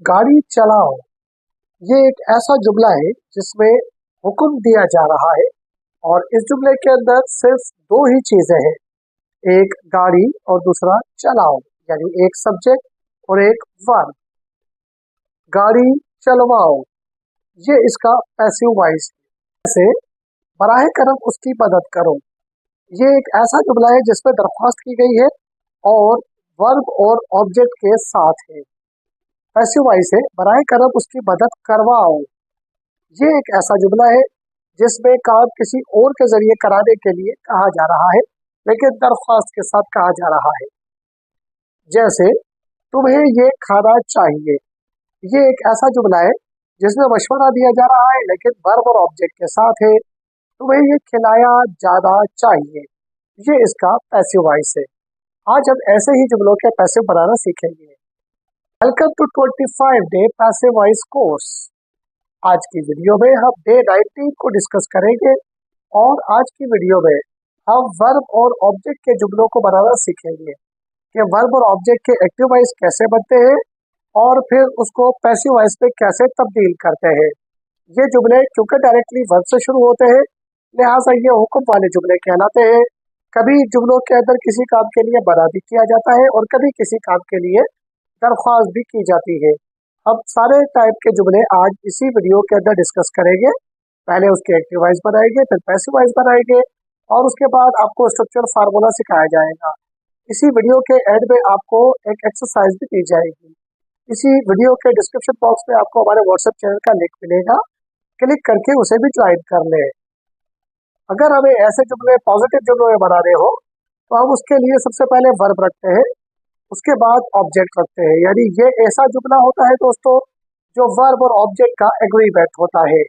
गाड़ी चलाओ, ये एक ऐसा जुमला है जिसमें हुक्म दिया जा रहा है और इस जुमले के अंदर सिर्फ दो ही चीजें हैं, एक गाड़ी और दूसरा चलाओ, यानी एक सब्जेक्ट और एक वर्ब। गाड़ी चलवाओ, ये इसका पैसिव वॉइस है। जैसे बराहे करम उसकी मदद करो, ये एक ऐसा जुमला है जिसमें दरख्वास्त की गई है और वर्ब और ऑब्जेक्ट के साथ है। पैसिव वॉइस है, बराहे करम उसकी मदद करवाओ, ये एक ऐसा जुमला है जिसमें काम किसी और के जरिए कराने के लिए कहा जा रहा है, लेकिन दरख्वास्त के साथ कहा जा रहा है। जैसे तुम्हें ये खाना चाहिए, ये एक ऐसा जुमला है जिसमें मशवरा दिया जा रहा है लेकिन वर्ब और ऑब्जेक्ट के साथ है। तुम्हें ये खिलाया जाना चाहिए, ये इसका पैसिव वॉइस है। आज हम ऐसे ही जुमलों के पैसिव बनाना सीखेंगे। Welcome to 25 day passive voice course. आज की वीडियो में हम डे 19 को डिस्कस करेंगे और आज की वीडियो में हम वर्ब और ऑब्जेक्ट के जुमलों को बनाना सीखेंगे कि वर्ब और ऑब्जेक्ट के एक्टिव वॉइस कैसे बनते हैं और फिर उसको पैसिव वॉइस में कैसे तब्दील करते हैं। ये जुमले चूंकि डायरेक्टली वर्ब से शुरू होते हैं, लिहाजा ये हुक्म वाले जुमले कहलाते हैं। कभी जुमलों के अंदर किसी काम के लिए बना भी किया जाता है और कभी किसी काम के लिए दरख्वास्त भी की जाती है। हम सारे टाइप के जुमले आज इसी वीडियो के अंदर डिस्कस करेंगे। पहले उसके एक्टिव वॉइस बनाएंगे, फिर पैसिव वॉइस बनाएंगे और उसके बाद आपको स्ट्रक्चर फार्मूला सिखाया जाएगा। इसी वीडियो के एंड में आपको एक एक्सरसाइज भी दी जाएगी। इसी वीडियो के डिस्क्रिप्शन बॉक्स में आपको हमारे व्हाट्सएप चैनल का लिंक मिलेगा, क्लिक करके उसे भी ज्वाइन कर लें। अगर हमें ऐसे जुमले पॉजिटिव जुमले बनाने हो तो हम उसके लिए सबसे पहले वर्ब रखते हैं, उसके बाद ऑब्जेक्ट रखते हैं। यानी ये ऐसा जुमला होता है दोस्तों जो वर्ब और ऑब्जेक्ट का एग्रीमेंट होता है।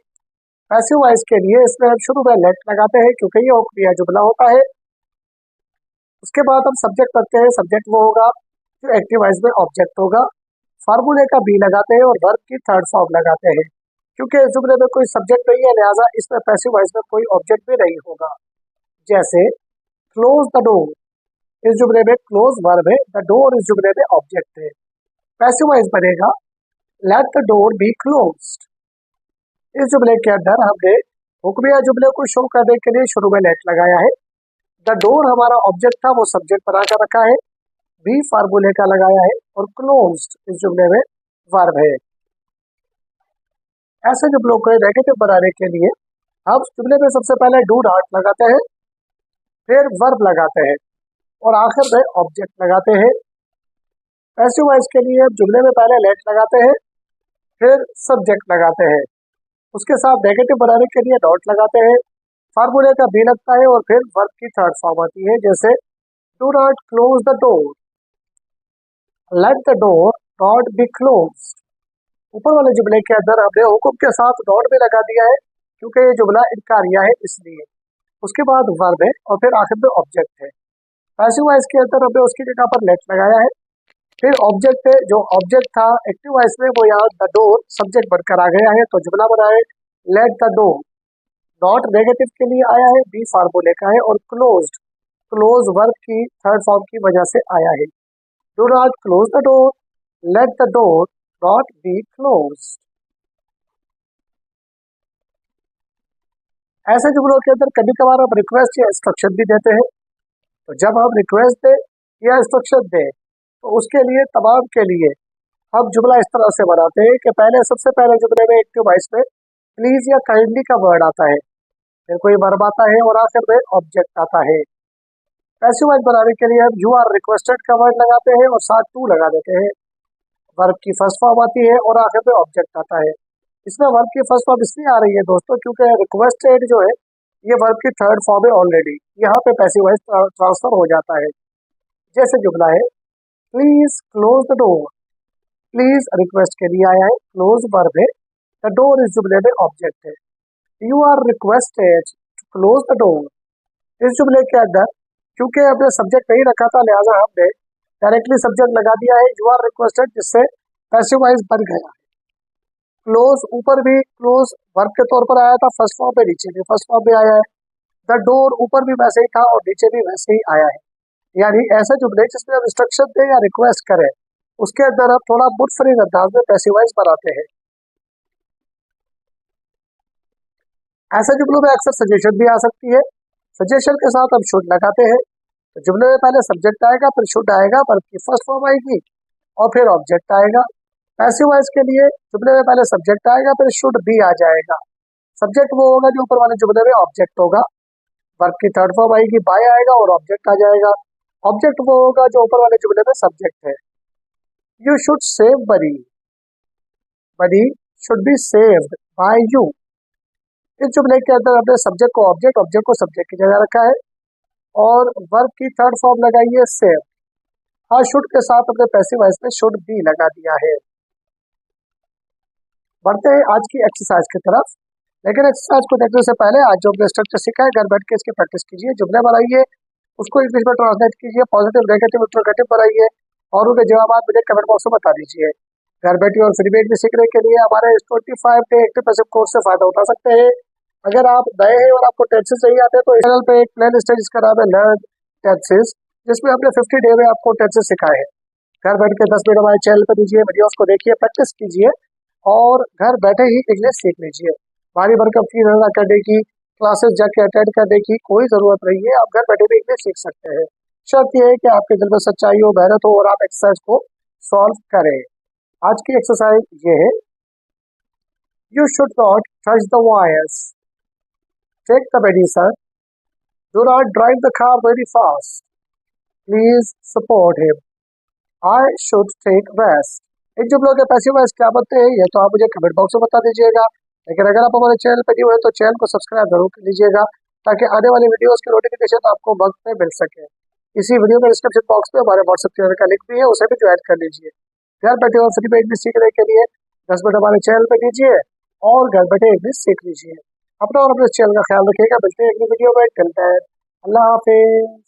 पैसिव वॉइस के लिए इसमें हम शुरू में लेट लगाते हैं क्योंकि ये क्रिया जुमला होता है। उसके बाद हम सब्जेक्ट रखते हैं, सब्जेक्ट वो होगा जो एक्टिव वॉइस में ऑब्जेक्ट होगा। फार्मूले का बी लगाते हैं और वर्ब की थर्ड फॉर्म लगाते हैं। क्योंकि इस जुमले में कोई सब्जेक्ट नहीं है, लिहाजा इसमें पैसिव वॉइस में कोई ऑब्जेक्ट भी नहीं होगा। जैसे क्लोज द डोर, इस जुमले में क्लोज वर्ब है, द डोर इस जुमले में ऑब्जेक्ट है। पैसिव वॉइस बनेगा let the door be closed. इस जुमले के अंदर हमने हुक्मिया जुमले को शो करने के लिए शुरू में लेट लगाया है। द डोर हमारा ऑब्जेक्ट था, वो सब्जेक्ट बनाकर रखा है, बी फार्मूले का लगाया है और क्लोज्ड इस जुमले में वर्ब है। ऐसे जुमलों को नेगेटिव बनाने के लिए हम जुमले में सबसे पहले डू नॉट लगाते हैं, फिर वर्ब लगाते हैं और आखिर में ऑब्जेक्ट लगाते हैं। पैसिव वॉइस के लिए हम जुमले में पहले लेट लगाते हैं, फिर सब्जेक्ट लगाते हैं, उसके साथ नेगेटिव बनाने के लिए डॉट लगाते हैं, फार्मूले का बी लगता है और फिर वर्ब की थर्ड फॉर्म आती है। जैसे do not close the door, let the door not be closed. ऊपर वाले जुमले के अंदर हमने हुक्म के साथ डॉट भी लगा दिया है क्योंकि ये जुमला इनकारिया है इसलिए। उसके बाद वर्ब है और फिर आखिर में ऑब्जेक्ट है। पैसिव वॉइस के अंदर हमने उसकी जगह पर लेट लगाया है, फिर ऑब्जेक्ट है, जो ऑब्जेक्ट था एक्टिव वॉइस में वो यहाँ द डोर सब्जेक्ट बनकर आ गया है, तो जुमला बना है let the door. Not negative के लिए आया है, बी फार्मूले का है और क्लोज्ड क्लोज वर्ब की थर्ड फॉर्म की वजह से आया है। Do not close the door, let the door not be closed. ऐसे जुमलों के अंदर कभी कभार हम रिक्वेस्ट या इंस्ट्रक्शन भी देते हैं। तो जब हम रिक्वेस्ट दें या इंस्ट्रक्शन दें तो उसके लिए तमाम के लिए हम जुमला इस तरह से बनाते हैं कि पहले सबसे पहले जुमले में एक्टिव वॉइस में प्लीज या काइंडली का वर्ड आता है, फिर कोई वर्ब आता है और आखिर में ऑब्जेक्ट आता है। पैसिव वॉइस बनाने के लिए हम यू आर रिक्वेस्टेड का वर्ड लगाते हैं और साथ टू लगा देते हैं। वर्ब की फर्स्ट फॉर्म आती है और आखिर में ऑब्जेक्ट आता है। इसमें वर्ब की फर्स्ट फॉर्म इसलिए आ रही है दोस्तों क्योंकि रिक्वेस्टेड जो है ये वर्ब की थर्ड फॉर्म है ऑलरेडी, यहाँ पे पैसिव वॉइस ट्रांसफर हो जाता है। जैसे जुमला है please close the door, please request के लिए आया है, क्लोज वर्ब है, द डोर इस जुमले में ऑब्जेक्ट है। You are requested to close the door, इस जुमले के अंदर क्योंकि हमने सब्जेक्ट नहीं रखा था लिहाजा हमने डायरेक्टली सब्जेक्ट लगा दिया है यू आर रिक्वेस्टेड, जिससे पैसिव वॉइस बन गया है। क्लोज ऊपर भी क्लोज वर्ब के तौर पर आया था फर्स्ट फॉर्म में, नीचे भी फर्स्ट फॉर्म में आया है। द डोर ऊपर भी वैसे ही था और नीचे भी वैसे ही आया है। यानी ऐसे जुमले जिसमें हम इंस्ट्रक्शन दें या रिक्वेस्ट करें उसके अंदर हम थोड़ा मुनफरिद अंदाज में पैसिवाइज बनाते हैं। ऐसे जुमलों में अक्सर सजेशन भी आ सकती है। सजेशन के साथ हम शुड लगाते हैं। तो जुमले में पहले सब्जेक्ट आएगा, फिर शुड आएगा, वर्ब की फर्स्ट फॉर्म आएगी और फिर ऑब्जेक्ट आएगा। पैसिव वॉइस के लिए जुमले में पहले सब्जेक्ट आएगा, फिर शुड भी आ जाएगा। सब्जेक्ट वो होगा जो ऊपर वाले जुमले में ऑब्जेक्ट होगा। वर्ब की थर्ड फॉर्म आएगी, बाय आएगा और ऑब्जेक्ट आ जाएगा। ऑब्जेक्ट वो होगा जो ऊपर वाले जुमले में सब्जेक्ट है। You should save money, money should be saved by you. इस जुमले के अंदर हमने सब्जेक्ट को ऑब्जेक्ट, ऑब्जेक्ट को सब्जेक्ट की जगह रखा है और वर्ब की थर्ड फॉर्म लगाई है सेव। हाँ, शुड के साथ हमने पैसिव वॉइस में शुड भी लगा दिया है। बढ़ते हैं आज की एक्सरसाइज की तरफ। लेकिन एक्सरसाइज को देखने से पहले आज जो हमने स्ट्रक्चर सीखा है, घर बैठ के इसकी प्रैक्टिस कीजिए। जुमले बनाइए, उसको इंग्लिश में ट्रांसलेट कीजिए, पॉजिटिव नेगेटिव इंट्रोगेटिव बनाइए और उनके जवाब मुझे कमेंट बॉक्स में बता दीजिए। घर बैठे और फ्री में सीखने के लिए हमारे इस 25 डे एक्टिव पैसिव कोर्स से फायदा उठा सकते हैं। अगर आप नए हैं और आपको टेंसेस नहीं आते तो इस चैनल पे एक प्लेलिस्ट है जिसका नाम है लर्न टेंसेस, जिसमें हमने 50 डे में आपको टेंसेस सिखाए हैं। घर बैठ के 10 मिनट हमारे चैनल पर दीजिए, वीडियोस को देखिए, प्रैक्टिस कीजिए और घर बैठे ही इंग्लिश सीख लीजिए। भारी भरकम फीस अदा करने की, क्लासेस जाके अटेंड करने की कोई जरूरत नहीं है। आप घर बैठे भी इंग्लिश सीख सकते हैं। शर्त यह है कि आपके दिल में सच्चाई हो, मेहनत हो और आप एक्सरसाइज को सॉल्व करें। आज की एक्सरसाइज ये है, you should not touch the wires, take the medicine, do not drive the car very fast, please support him, I should take rest. इन जुमलों के पैसिव वॉइस क्या बनते हैं ये तो आप मुझे कमेंट बॉक्स में बता दीजिएगा। लेकिन अगर आप हमारे चैनल पर न्यू है तो चैनल को सब्सक्राइब जरूर कर लीजिएगा ताकि आने वाली वीडियोस की नोटिफिकेशन आपको वक्त पे मिल सके। इसी वीडियो के डिस्क्रिप्शन बॉक्स में हमारे व्हाट्सएप चैनल का लिंक भी है, उसे भी ज्वाइन कर लीजिए। घर बैठे और फ्री में इंग्लिश सीखने के लिए 10 मिनट हमारे चैनल पर दीजिए और घर बैठे इंग्लिश सीख लीजिए। अपना और अपने चैनल का ख्याल रखिएगा। मिलते हैं अगली वीडियो में। टिल देन, अल्लाह हाफिज।